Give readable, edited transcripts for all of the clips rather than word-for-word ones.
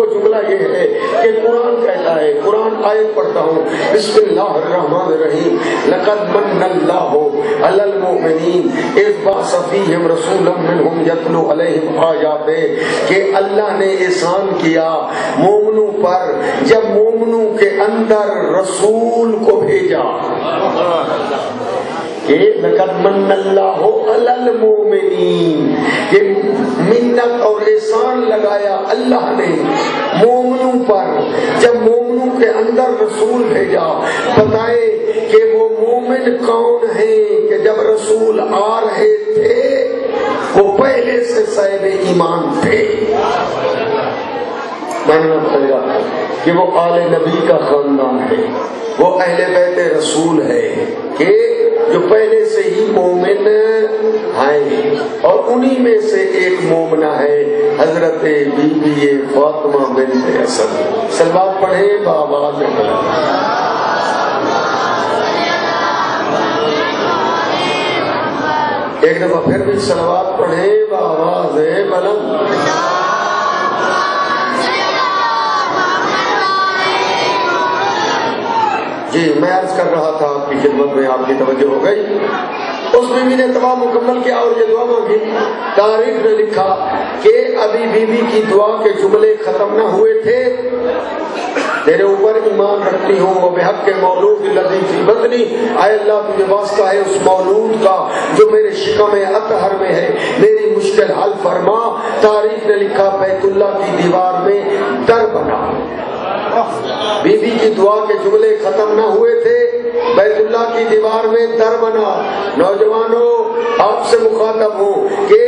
وہ جملہ یہ ہے کہ قرآن کہتا ہے، قرآن آیت پڑھتا ہوں، بسم اللہ الرحمن الرحیم، لقد من اللہ علی المؤمنین اذ بعث فیہم رسولا منہم یتلو علیہم آیاتہ، کہ اللہ نے احسان کیا مومنوں پر جب مومنوں کے اندر رسول کو بھیجا، کہ لقد من اللہ علی المؤمنین، کہ منت اور احسان لگایا اللہ نے مومنوں پر جب مومنوں کے اندر رسول بھیجا۔ بتائے کہ وہ مومن کون ہیں کہ جب رسول آ رہے تھے وہ پہلے سے صاحب ایمان تھے، ماننا پڑے گا کہ وہ آل نبی کا خاندان ہے، وہ اہل بیت رسول ہے، کہ جو پہلے سے ہی مومن ہیں، اور انہی میں سے ایک مومنہ ہے حضرت بی بی فاطمہ بنت اسد۔ صلوات پڑھے بآواز بلند، ایک دفعہ پھر بھی صلوات پڑھے بآواز بلند۔ جی میں عرض کر رہا تھا آپ کی خدمت میں، آپ کی توجہ ہو گئی۔ اس بیوی نے دعا مکمل کیا اور یہ دعا مانگی۔ تاریخ نے لکھا کہ ابھی بیوی کی دعا کے جملے ختم نہ ہوئے تھے، تیرے اوپر ایمان رکھتی ہوں وہ بحق کے مولود الذی فی بطنی، اے اللہ تجھے واسطہ ہے اس مولود کا جو میرے شکم اطہر میں ہے، میری مشکل حل فرما۔ تاریخ نے لکھا بیت اللہ کی دیوار میں در بنا، بی بی کی دعا کے جملے ختم نہ ہوئے تھے، بیت اللہ کی دیوار میں در بنا۔ نوجوانوں آپ سے مخاطب ہوں کہ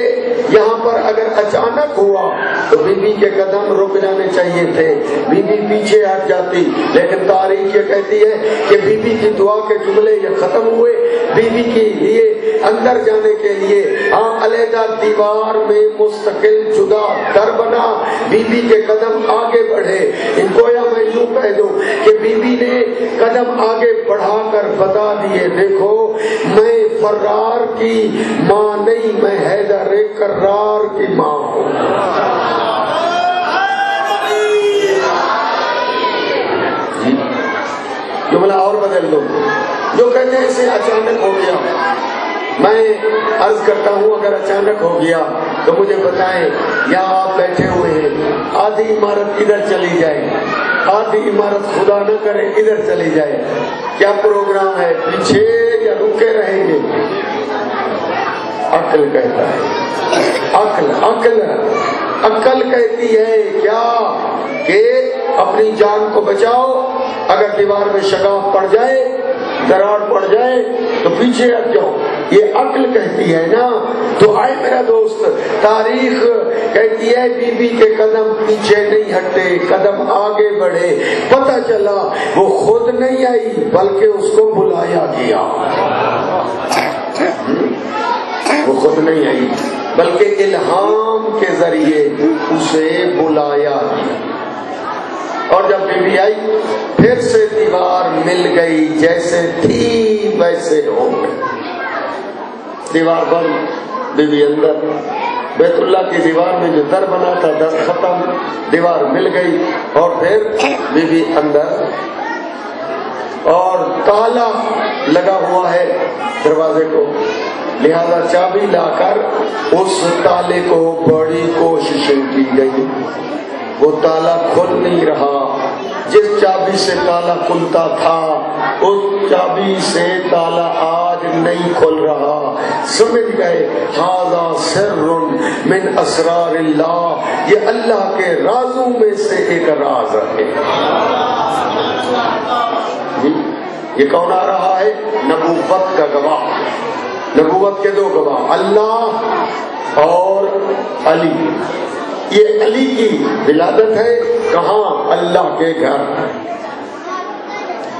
یہاں پر اگر اچانک ہوا تو بی بی کے قدم رک جانے چاہیے تھے، بی بی پیچھے ہٹ جاتی، لیکن تاریخ یہ کہتی ہے کہ بی بی کی دعا کے جملے یہ ختم ہوئے، بی بی کے لیے اندر جانے کے لیے علیحدہ دیوار میں مستقل جدا در بنا، بی بی کے قدم آگے بڑھے۔ ان کو یا میں یوں کہہ دوں کہ بی بی نے قدم آگے بڑھا کر بتا دیے، دیکھو میں فرار کی ماں نہیں، میں حیدر کرار کی ماں ہوں۔ جملہ اور بدل دو، جو کہتے ہیں اسے اچانک ہو گیا، میں عرض کرتا ہوں اگر اچانک ہو گیا تو مجھے بتائیں، یہاں آپ بیٹھے ہوئے ہیں، آدھی عمارت ادھر چلی جائے، آدھی عمارت خدا نہ کرے ادھر چلی جائے، کیا پروگرام ہے؟ پیچھے یا رکے رہیں گے؟ عقل کہتا ہے، عقل کہتی ہے کیا کہ اپنی جان کو بچاؤ، اگر دیوار میں شگاف پڑ جائے، دراڑ پڑ جائے تو پیچھے ہٹ جاؤ، یہ عقل کہتی ہے نا۔ تو آئے میرا دوست، تاریخ کہتی ہے بی بی کے قدم پیچھے نہیں ہٹے، قدم آگے بڑھے، پتہ چلا وہ خود نہیں آئی بلکہ اس کو بلایا گیا، وہ خود نہیں آئی بلکہ الہام کے ذریعے اسے بلایا گیا۔ اور جب بی بی آئی پھر سے دیوار مل گئی، جیسے تھی ویسے ہو گئی، دیوار بند، بی بی اندر، بیت اللہ کی دیوار میں جو در بنا تھا در ختم، دیوار مل گئی، اور پھر بی بی اندر، اور تالا لگا ہوا ہے دروازے کو، لہذا چابی لا کر اس تالے کو بڑی کوششیں کی گئی، وہ تالا کھل نہیں رہا، جس چابی سے تالا کھلتا تھا اس چابی سے تالا آج نہیں کھل رہا۔ سمجھ گئے ھذا سر من اسرار اللہ، یہ اللہ کے رازوں میں سے ایک راز ہے۔ یہ کون آ رہا ہے؟ نبوت کا گواہ، نبوت کے دو گواہ، اللہ اور علی۔ یہ علی کی ولادت ہے، کہاں؟ اللہ کے گھر۔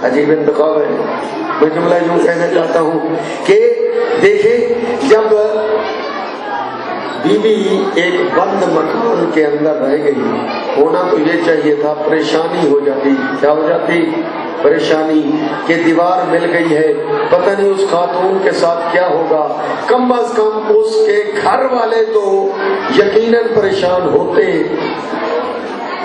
عجیب انتخاب ہے۔ میں جملہ یوں کہنا چاہتا ہوں کہ دیکھیں، جب بی بی ایک بند مکان کے اندر رہ گئی، ہونا تو یہ چاہیے تھا پریشانی ہو جاتی، کیا ہو جاتی؟ پریشانی کہ دیوار مل گئی ہے، پتہ نہیں اس خاتون کے ساتھ کیا ہوگا، کم از کم اس کے گھر والے تو یقیناً پریشان ہوتے،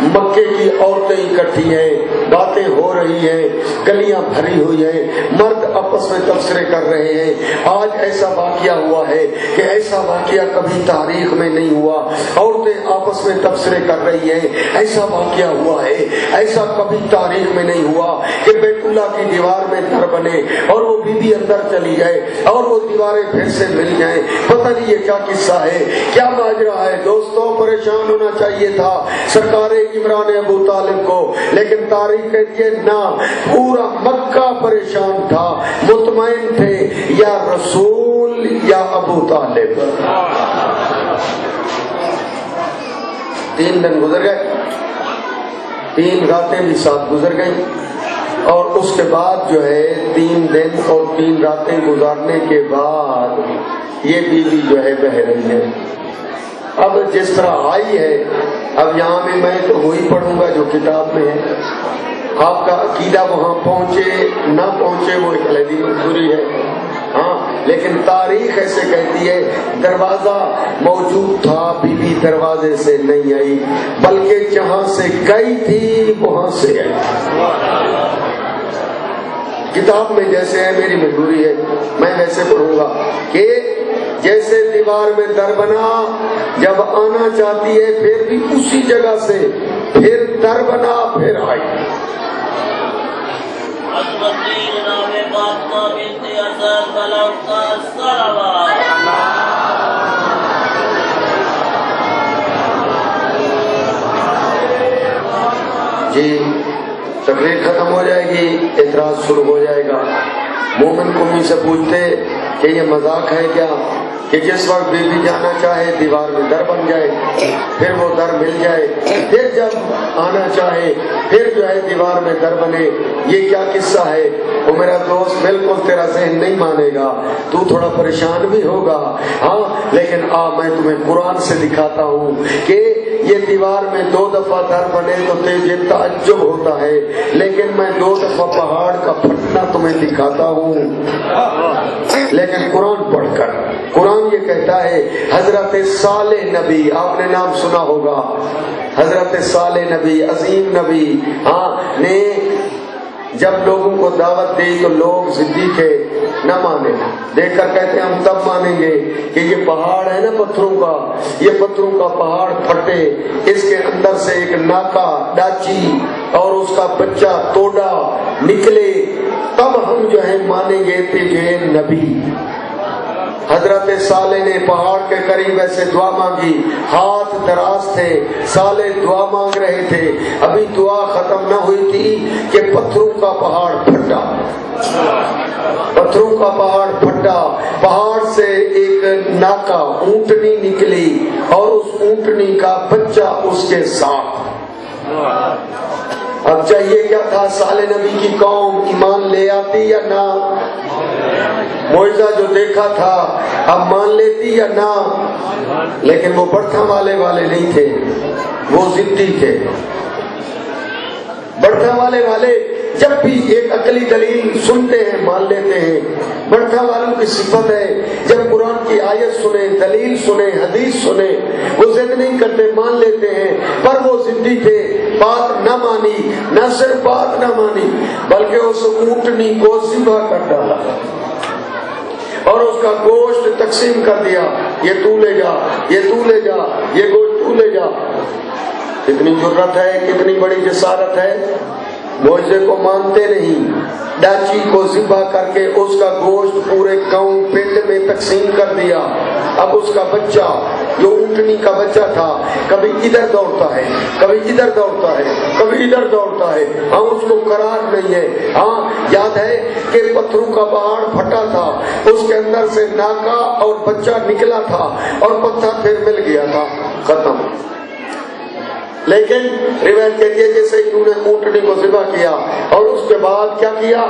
مکے کی عورتیں اکٹھی ہیں, باتیں ہو رہی ہیں, گلیاں بھری ہوئی ہیں, مرد آپس میں تبصرے کر رہے ہیں. آج ایسا واقعہ ہوا ہے کہ ایسا واقعہ کبھی تاریخ میں نہیں ہوا. عورتیں آپس میں تبصرے کر رہی ہیں, ایسا واقعہ ہوا ہے, ایسا کبھی تاریخ میں نہیں ہوا کہ بیت اللہ کی دیوار میں در بنے اور وہ بی بی اندر چلی جائے اور وہ دیواریں پھر سے مل جائیں. پتہ نہیں یہ کیا قصہ ہے, کیا ماجرا ہے. دوستوں, پریشان ہونا چاہیے تھا سرکار عمران ابو طالب کو, لیکن تاریخ کہتی ہے نہ, پورا مکہ پریشان تھا, مطمئن تھے یا رسول یا ابو طالب. 3 دن گزر گئے, 3 راتیں بھی ساتھ گزر گئی, اور اس کے بعد جو ہے 3 دن اور 3 راتیں گزارنے کے بعد یہ بیوی جو ہے بہ رہی ہے. اب جس طرح آئی ہے, اب یہاں بھی میں تو وہی پڑھوں گا جو کتاب میں ہے. آپ کا عقیدہ وہاں پہنچے نہ پہنچے وہ ایک علیحدہ مجبوری ہے, ہاں, لیکن تاریخ ایسے کہتی ہے دروازہ موجود تھا, بی بی دروازے سے نہیں آئی بلکہ جہاں سے گئی تھی وہاں سے آئی. کتاب میں جیسے ہے, میری مجبوری ہے, میں ویسے پڑھوں گا کہ جیسے دیوار میں در بنا, جب آنا چاہتی ہے پھر بھی اسی جگہ سے, پھر در بنا, پھر آئی. جی, تقریر ختم ہو جائے گی, اعتراض شروع ہو جائے گا. مومن قومی سے پوچھتے کہ یہ مذاق ہے کیا کہ جس وقت بیوی جانا چاہے دیوار میں در بن جائے, پھر وہ در مل جائے, پھر جب آنا چاہے پھر جو ہے دیوار میں در بنے. یہ کیا قصہ ہے؟ وہ میرا دوست بالکل تیرا ذہن نہیں مانے گا, تو تھوڑا پریشان بھی ہوگا, ہاں, لیکن میں تمہیں قرآن سے دکھاتا ہوں کہ یہ دیوار میں 2 دفعہ در بنے تو تجھے تعجب ہوتا ہے, لیکن میں 2 دفعہ پہاڑ کا پھٹنا تمہیں دکھاتا ہوں. لیکن قرآن پڑھ کر, قرآن یہ کہتا ہے حضرت صالح نبی, آپ نے نام سنا ہوگا, حضرت صالح نبی, عظیم نبی, ہاں, نے جب لوگوں کو دعوت دی تو لوگ ضدی تھے, نہ مانے. دیکھ کر کہتے ہیں ہم تب مانیں گے کہ یہ پہاڑ ہے نا پتھروں کا, یہ پتھروں کا پہاڑ پھٹے, اس کے اندر سے ایک ناکا, ڈاچی اور اس کا بچہ توڑا نکلے, تب ہم جو ہے مانیں گے کہ یہ نبی. حضرت صالح نے پہاڑ کے قریب ایسے دعا مانگی, ہاتھ دراز تھے, صالح دعا مانگ رہے تھے, ابھی دعا ختم نہ ہوئی تھی کہ پتھروں کا پہاڑ پھٹا, پتھروں کا پہاڑ پھٹا, پہاڑ سے ایک ناکا اونٹنی نکلی اور اس اونٹنی کا بچہ اس کے ساتھ. اب چاہیے کیا تھا, صالح نبی کی قوم ایمان لے آتی یا نہ؟ معجزہ جو دیکھا تھا اب مان لیتی یا نہ؟ لیکن وہ برتھا والے نہیں تھے, وہ ضدی تھے. برتھا والے جب بھی ایک عقلی دلیل سنتے ہیں مان لیتے ہیں. برتھا والوں کی صفت ہے جب قرآن کی آیت سنے, دلیل سنے, حدیث سنے, وہ ضد نہیں کرتے, مان لیتے ہیں. پر وہ ضدی تھے, بات نہ مانی, نہ صرف بات نہ مانی بلکہ اس اونٹنی کو ذبح کر ڈالا اور اس کا گوشت تقسیم کر دیا, یہ تو لے جا, یہ تو لے جا, یہ گوشت تو لے جا. کتنی جرت ہے, کتنی بڑی جسارت ہے. معجزے کو مانتے نہیں, ڈاچی کو ذبح کر کے اس کا گوشت پورے گاؤں پنڈ میں تقسیم کر دیا. اب اس کا بچہ جو اونٹنی کا بچہ تھا کبھی ادھر دوڑتا ہے, کبھی ادھر دوڑتا ہے, کبھی ادھر دوڑتا ہے, ہاں اس کو قرار نہیں ہے. ہاں یاد ہے کہ پتھروں کا پہاڑ پھٹا تھا, اس کے اندر سے ناکا اور بچہ نکلا تھا اور پتھر پھر مل گیا تھا, ختم. لیکن روایت کہتی ہے جیسے انہوں نے اونٹنی کو ذبح کیا اور اس کے بعد کیا کیا,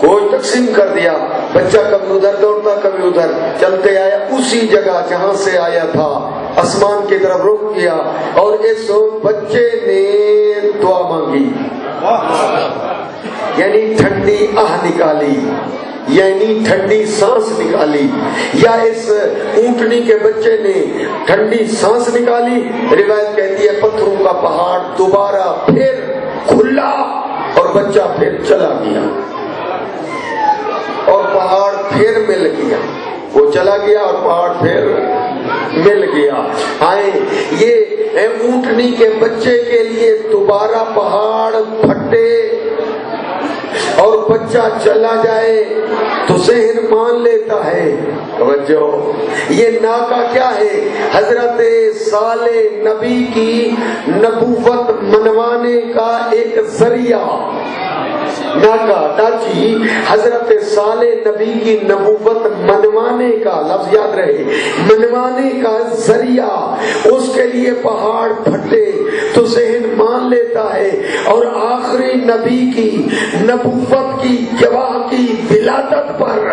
گوشت تقسیم کر دیا. بچہ کبھی ادھر دوڑتا کبھی ادھر, چلتے آیا اسی جگہ جہاں سے آیا تھا, آسمان کی طرف رخ کیا اور اس بچے نے دعا مانگی, یعنی ٹھنڈی آہ نکالی. یعنی ٹھنڈی سانس نکالی، یا اس اونٹنی کے بچے نے ٹھنڈی سانس نکالی، روایت کہتی ہے پتھروں کا پہاڑ دوبارہ پھر کھلا اور بچہ پھر چلا گیا اور پہاڑ پھر مل گیا، وہ چلا گیا اور پہاڑ پھر مل گیا۔ یہ اونٹنی کے بچے کے لیے دوبارہ پہاڑ پھٹے اور بچہ چلا جائے تو ذہن مان لیتا ہے۔ توجہ، یہ ناکا کیا ہے؟ حضرت صالح نبی کی نبوت منوانے کا ایک ذریعہ۔ ناکا ڈاچی حضرت صالح نبی کی نبوت منوانے کا، لفظ یاد رہے، منوانے کا ذریعہ۔ اس کے لیے پہاڑ پھٹے تو ذہن مان لیتا ہے، اور آخری نبی کی نبوت کی گواہ کی ولادت پر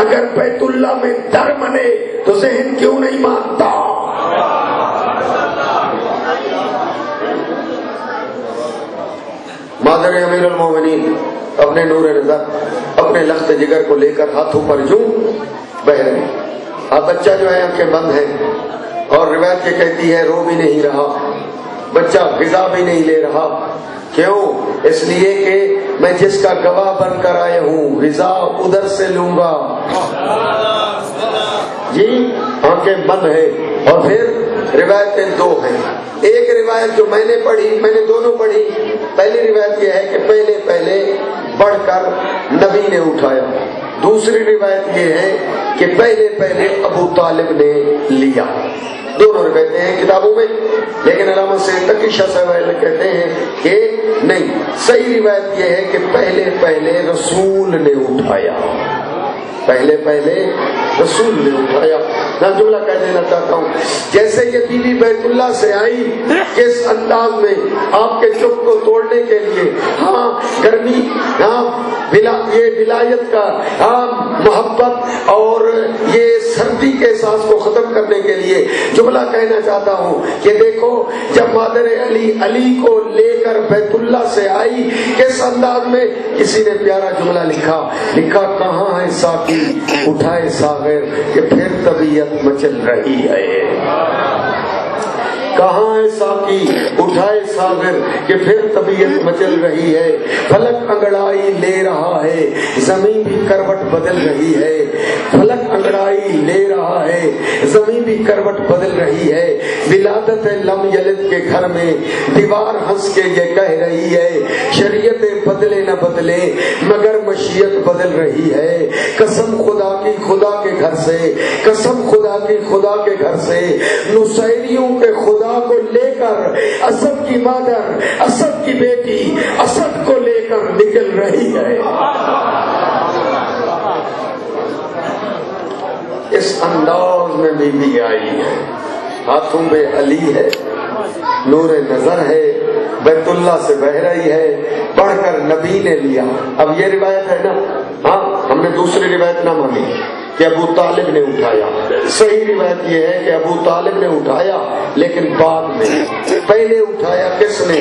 اگر بیت اللہ میں ڈر منے تو ذہن کیوں نہیں مانتا؟ مادر امیر المومنین اپنے نور نظر، اپنے لخت جگر کو لے کر ہاتھوں پر یوں بہ رہے، اب بچہ جو ہے آنکھیں بند ہے، اور روایت یہ کہتی ہے رو بھی نہیں رہا، بچہ غذا بھی نہیں لے رہا۔ کیوں؟ اس لیے کہ میں جس کا گواہ بن کر آئے ہوں غذا ادھر سے لوں گا۔ جی آنکھیں بند ہے۔ اور پھر روایتیں دو ہیں، ایک روایت جو میں نے پڑھی، میں نے دونوں پڑھی، پہلی روایت یہ ہے کہ پہلے پہلے بڑھ کر نبی نے اٹھایا، دوسری روایت یہ ہے کہ پہلے پہلے ابو طالب نے لیا۔ دونوں روایتیں ہیں کتابوں میں، لیکن علامہ سید تقی شاہ صاحب کہتے ہیں کہ نہیں، صحیح روایت یہ ہے کہ پہلے پہلے رسول نے اٹھایا، پہلے پہلے رسول نے اٹھایا۔ میں جملہ کہہ دینا چاہتا ہوں، جیسے یہ بی بی بیت اللہ سے آئی کس انداز میں آپ کے چپ کو توڑنے کے لیے، ہاں گرمی، ہاں یہ ولایت کا، ہاں محبت اور یہ سردی کے احساس کو ختم کرنے کے لیے جملہ کہنا چاہتا ہوں کہ دیکھو جب مادر علی کو لے کر بیت اللہ سے آئی کس انداز میں، کسی نے پیارا جملہ لکھا کہاں ہے ساقی اٹھائے ساغر کہ پھر طبیعت مچل رہی ہے، کہاں ہے ساقی اٹھائے ساغر کہ پھر طبیعت مچل رہی ہے، فلک انگڑائی لے رہا ہے زمین بھی کروٹ بدل رہی ہے، فلک انگڑائی لے رہا ہے زمین بھی کروٹ بدل رہی ہے، ولادت لم یلد کے گھر میں دیوار ہنس کے یہ کہہ رہی ہے، شریعتیں بدلے نہ بدلے مگر مشیت بدل رہی ہے، قسم خدا کی خدا کے گھر سے، قسم خدا کی خدا کے گھر سے نصیریوں کے خدا کو لے کر اسد کی مادر، اسد کی بیٹی اسد کو لے کر نکل رہی ہے۔ اس انداز میں بی بی آئی ہے، ہاتھوں میں علی ہے، نور نظر ہے، بیت اللہ سے بہ رہی ہے، پڑھ کر نبی نے لیا۔ اب یہ روایت ہے نا، ہاں ہم نے دوسری روایت نہ مانی کہ ابو طالب نے اٹھایا، صحیح روایت یہ ہے کہ ابو طالب نے اٹھایا، لیکن بعد میں پہلے اٹھایا کس نے؟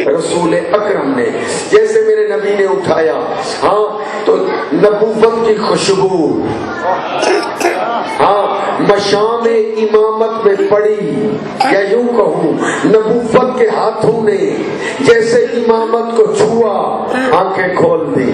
رسول اکرم نے۔ جیسے میرے نبی نے اٹھایا، ہاں تو نبوت کی خوشبو ہاں مشام امامت میں پڑی، یا یوں کہوں نبوت کے ہاتھوں نے جیسے امامت کو چھوا آنکھیں کھول دی۔